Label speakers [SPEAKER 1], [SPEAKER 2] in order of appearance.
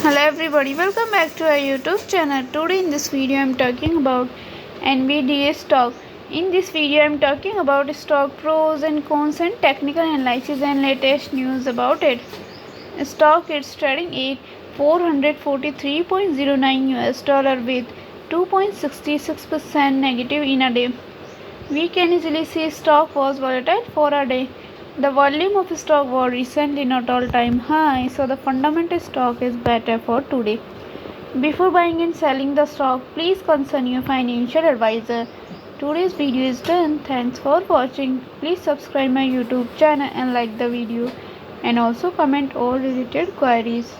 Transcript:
[SPEAKER 1] Hello everybody, welcome back to our YouTube channel. Today in this video I am talking about NVDA stock. In this video I am talking about stock pros and cons and technical analysis and latest news about it. Stock is trading at 443.09 US dollar with 2.66% negative in a day. We can easily see stock was volatile for a day. The volume of stock was recently not all-time high, so the fundamental stock is better for today. Before buying and selling the stock, please consult your financial advisor. Today's video is done. Thanks for watching. Please subscribe my YouTube channel and like the video, and also comment all related queries.